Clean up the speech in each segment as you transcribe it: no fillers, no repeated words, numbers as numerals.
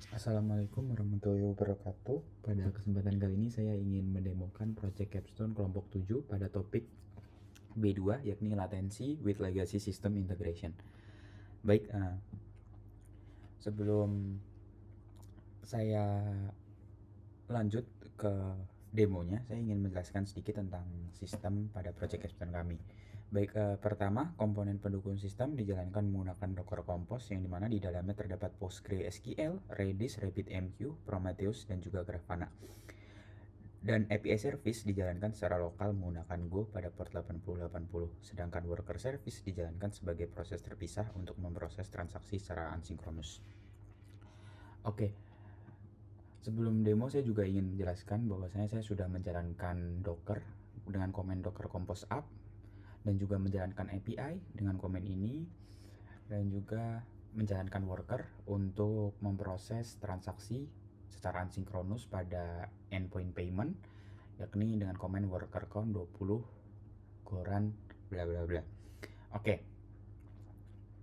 Assalamualaikum warahmatullahi wabarakatuh. Pada kesempatan kali ini saya ingin mendemokan Project Capstone kelompok 7 pada topik B2 yakni Latency with Legacy System Integration. Baik, sebelum saya lanjut ke demonya, saya ingin menjelaskan sedikit tentang sistem pada Project Capstone kami. Baik, pertama, komponen pendukung sistem dijalankan menggunakan Docker Compose yang dimana di dalamnya terdapat PostgreSQL, Redis, RabbitMQ, Prometheus, dan juga Grafana. Dan API Service dijalankan secara lokal menggunakan Go pada port 8080, sedangkan Worker Service dijalankan sebagai proses terpisah untuk memproses transaksi secara asinkronus. Oke, sebelum demo saya juga ingin menjelaskan bahwasanya saya sudah menjalankan Docker dengan komen Docker Compose Up dan juga menjalankan API dengan komen ini dan juga menjalankan worker untuk memproses transaksi secara asinkronus pada endpoint payment yakni dengan komen worker count 20 goran bla bla bla. Oke.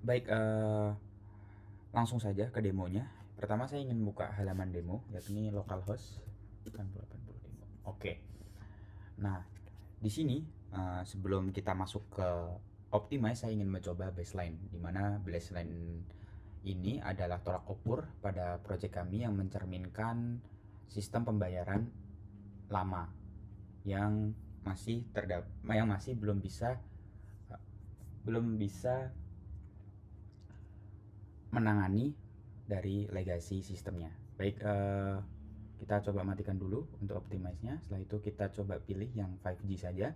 Baik, langsung saja ke demonya. Pertama saya ingin buka halaman demo yakni localhost 8080 demo. Oke. Nah, di sini sebelum kita masuk ke optimize saya ingin mencoba baseline, di mana baseline ini adalah tolak ukur pada proyek kami yang mencerminkan sistem pembayaran lama yang masih belum bisa menangani dari legacy sistemnya. Baik, kita coba matikan dulu untuk optimize-nya. Setelah itu kita coba pilih yang 5G saja.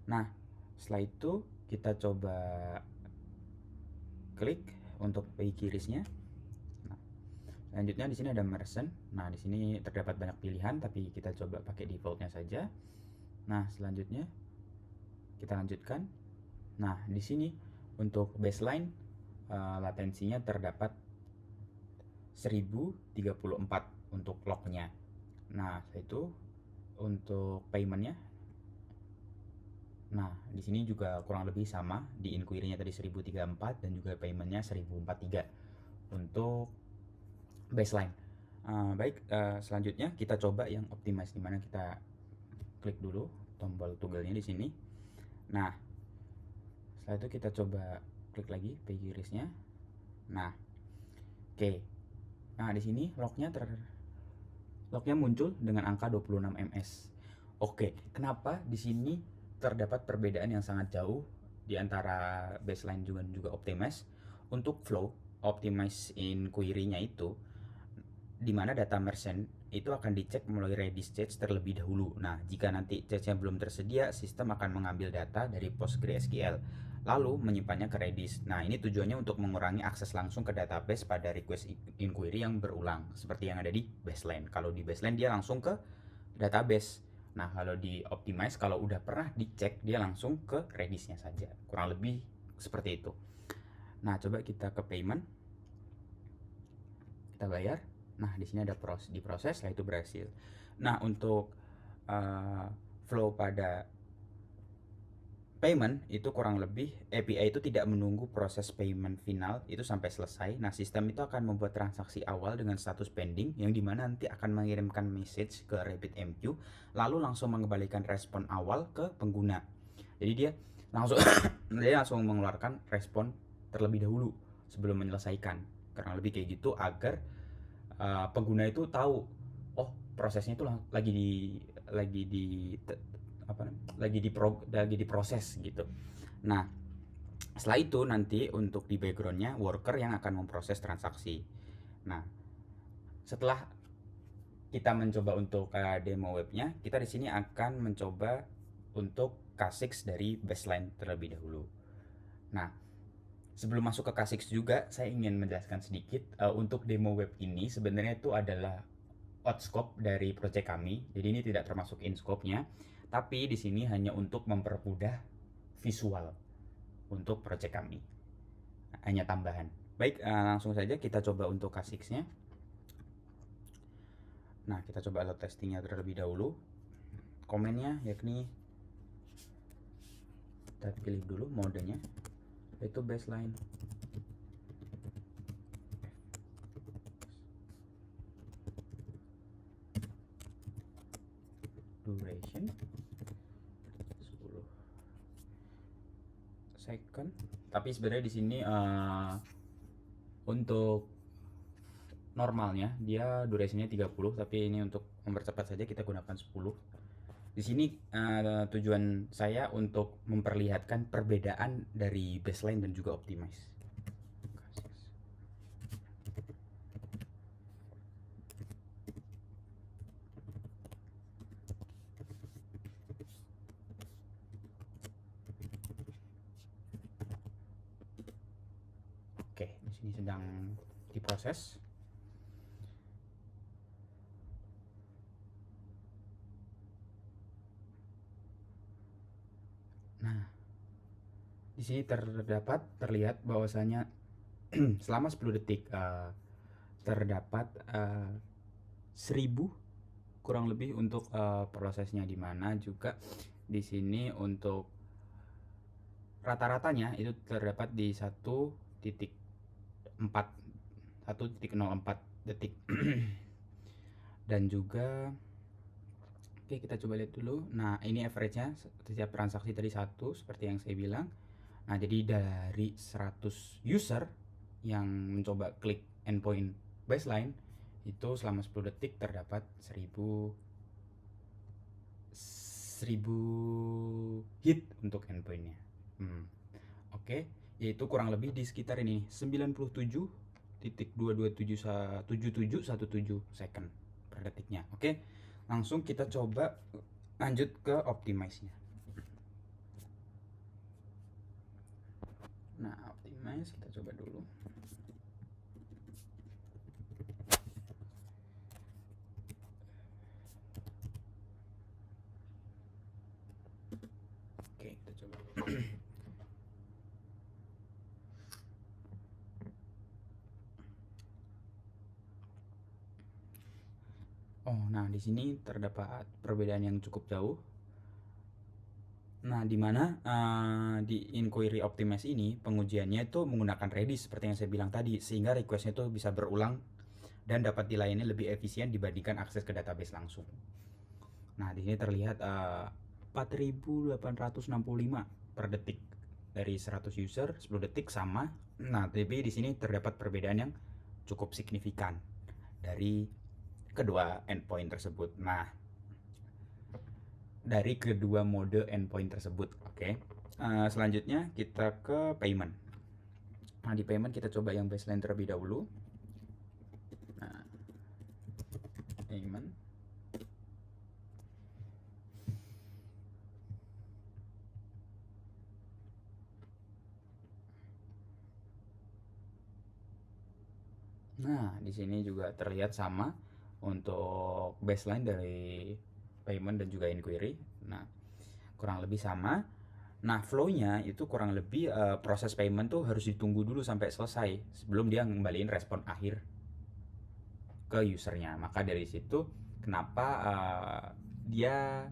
Nah, setelah itu kita coba klik untuk payKeys-nya. Nah, selanjutnya di sini ada merchant. Nah, di sini terdapat banyak pilihan, tapi kita coba pakai defaultnya saja. Nah, selanjutnya kita lanjutkan. Nah, di sini untuk baseline latensinya terdapat 1034 untuk lognya. Nah, itu untuk paymentnya. Nah, di sini juga kurang lebih sama, di inquiry-nya tadi 1034 dan juga paymentnya 1043 untuk baseline. Baik, selanjutnya kita coba yang optimize, dimana kita klik dulu tombol toggle-nya di sini. Nah, setelah itu kita coba klik lagi payKeys-nya. Nah, oke. Nah, di sini lognya muncul dengan angka 26 ms. Oke, kenapa di sini terdapat perbedaan yang sangat jauh di antara baseline juga optimize? Untuk flow optimize in query-nya itu, di mana data merchant itu akan dicek melalui Redis stage terlebih dahulu. Nah, jika nanti stage-nya belum tersedia, sistem akan mengambil data dari PostgreSQL lalu menyimpannya ke Redis. Nah, ini tujuannya untuk mengurangi akses langsung ke database pada request inquiry yang berulang, seperti yang ada di baseline. Kalau di baseline dia langsung ke database. Nah, kalau di optimize, kalau udah pernah dicek, dia langsung ke Redis-nya saja. Kurang lebih seperti itu. Nah, coba kita ke payment. Kita bayar. Nah, di sini ada diproses, setelah itu berhasil. Nah, untuk flow pada payment itu kurang lebih API itu tidak menunggu proses payment final itu sampai selesai. Nah, sistem itu akan membuat transaksi awal dengan status pending yang dimana nanti akan mengirimkan message ke RabbitMQ lalu langsung mengembalikan respon awal ke pengguna. Jadi dia langsung dia langsung mengeluarkan respon terlebih dahulu sebelum menyelesaikan. Kurang lebih kayak gitu agar pengguna itu tahu, oh prosesnya itu lagi di apa lagi diproses gitu. Nah, setelah itu nanti untuk di backgroundnya worker yang akan memproses transaksi. Nah, setelah kita mencoba untuk demo webnya, kita di sini akan mencoba untuk K6 dari baseline terlebih dahulu. Nah, sebelum masuk ke K6 juga, saya ingin menjelaskan sedikit untuk demo web ini sebenarnya itu adalah out scope dari project kami. Jadi ini tidak termasuk in scope-nya, tapi di sini hanya untuk mempermudah visual untuk project kami. Hanya tambahan. Baik, langsung saja kita coba untuk K6-nya. Nah, kita coba load testingnya terlebih dahulu. Komennya yakni kita pilih dulu modenya, yaitu baseline. duration 10 second. Tapi sebenarnya di sini untuk normalnya dia durasinya 30, tapi ini untuk mempercepat saja kita gunakan 10. Di sini tujuan saya untuk memperlihatkan perbedaan dari baseline dan juga optimize. Oke, di sini sedang diproses. Nah, di sini terlihat bahwasanya selama 10 detik terdapat 1000 kurang lebih untuk prosesnya, di mana juga di sini untuk rata-ratanya itu terdapat di 1.04 detik. Dan juga oke, kita coba lihat dulu. Nah, ini average-nya setiap transaksi tadi 1 seperti yang saya bilang. Nah, jadi dari 100 user yang mencoba klik endpoint baseline itu selama 10 detik terdapat 1000 hit untuk endpointnya. Oke, yaitu kurang lebih di sekitar ini 97.2277717 second per detiknya. Oke, langsung kita coba lanjut ke optimize-nya. Nah, optimize kita coba dulu. Oke, kita coba. Oh, nah di sini terdapat perbedaan yang cukup jauh. Nah, di mana di inquiry optimize ini pengujiannya itu menggunakan Redis seperti yang saya bilang tadi, sehingga requestnya itu bisa berulang dan dapat dilayani lebih efisien dibandingkan akses ke database langsung. Nah, di sini terlihat 4.865 per detik dari 100 user 10 detik sama. Nah, tapi di sini terdapat perbedaan yang cukup signifikan dari kedua endpoint tersebut. Nah, dari kedua mode endpoint tersebut. Oke. Selanjutnya kita ke payment. Nah, di payment kita coba yang baseline terlebih dahulu. Nah, payment. Nah, di sini juga terlihat sama untuk baseline dari payment dan juga inquiry. Nah, kurang lebih sama. Nah, flow-nya itu kurang lebih proses payment tuh harus ditunggu dulu sampai selesai sebelum dia ngembaliin respon akhir ke usernya. Maka dari situ kenapa dia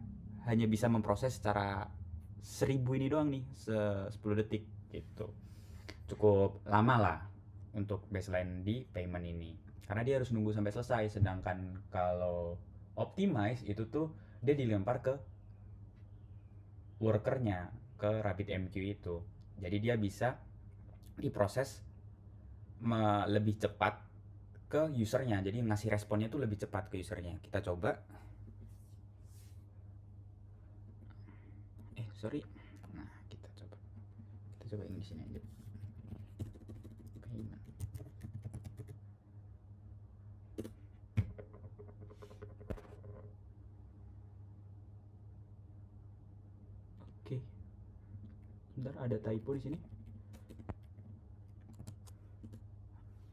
hanya bisa memproses secara 1000 ini doang nih, 10 detik gitu. Cukup lama lah untuk baseline di payment ini, karena dia harus nunggu sampai selesai. Sedangkan kalau optimize itu tuh dia dilempar ke workernya, ke RabbitMQ itu. Jadi dia bisa diproses lebih cepat ke usernya, jadi ngasih responnya tuh lebih cepat ke usernya. Kita coba. Sorry. Nah, kita coba yang di sini aja. Payment. Oke. Bentar, ada typo di sini.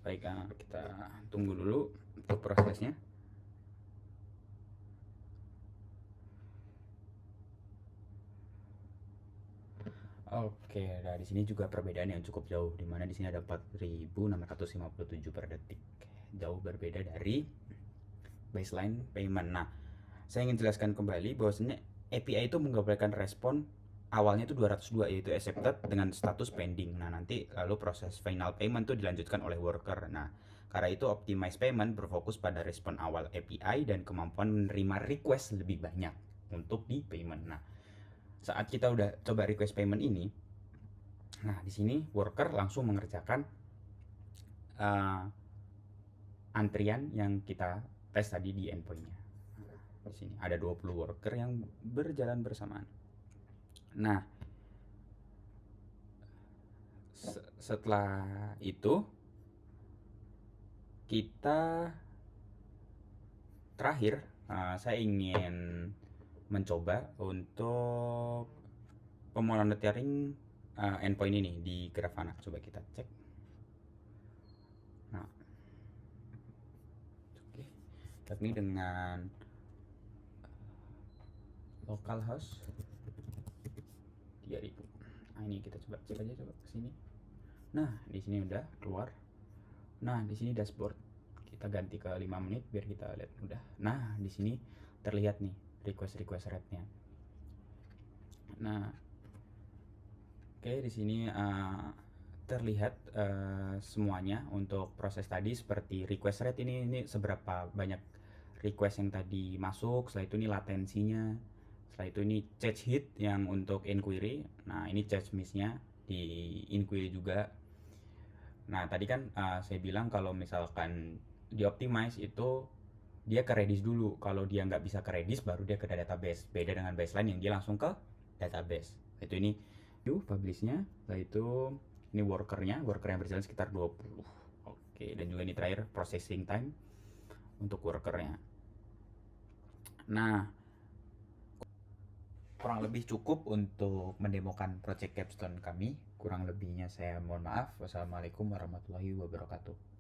Baik, kita tunggu dulu untuk prosesnya. Oke, nah di sini juga perbedaan yang cukup jauh, di mana di sini ada 4.657 per detik. Jauh berbeda dari baseline payment. Nah, saya ingin jelaskan kembali bahwasanya API itu mengabulkan respon awalnya itu 202, yaitu accepted dengan status pending. Nah, nanti lalu proses final payment itu dilanjutkan oleh worker. Nah, karena itu optimize payment berfokus pada respon awal API dan kemampuan menerima request lebih banyak. untuk di payment. Nah, saat kita udah coba request payment ini, nah di sini worker langsung mengerjakan uh, antrian yang kita tes tadi di endpointnya. Di sini ada 20 worker yang berjalan bersamaan. Nah, setelah itu kita terakhir saya ingin mencoba untuk pemonitoring endpoint ini di Grafana. Coba kita cek. Nah, oke, yakni dengan localhost 3000. Nah, ini kita coba cek aja, coba ke sini. Nah, di sini udah keluar. Nah, di sini dashboard. Kita ganti ke 5 menit biar kita lihat mudah. Nah, di sini terlihat nih request rate-nya. Nah, oke, di sini terlihat semuanya untuk proses tadi seperti request rate ini seberapa banyak request yang tadi masuk, setelah itu ini latensinya, setelah itu ini change hit yang untuk inquiry. Nah, ini change miss-nya di inquiry juga. Nah, tadi kan saya bilang kalau misalkan di optimize itu dia ke Redis dulu. Kalau dia nggak bisa ke Redis baru dia ke database. Beda dengan baseline yang dia langsung ke database. Itu ini publish-nya, setelah itu ini worker yang berjalan sekitar 20. Oke, dan juga ini terakhir processing time untuk workernya. Nah, kurang lebih cukup untuk mendemokan project capstone kami. Kurang lebihnya saya mohon maaf. Wassalamualaikum warahmatullahi wabarakatuh.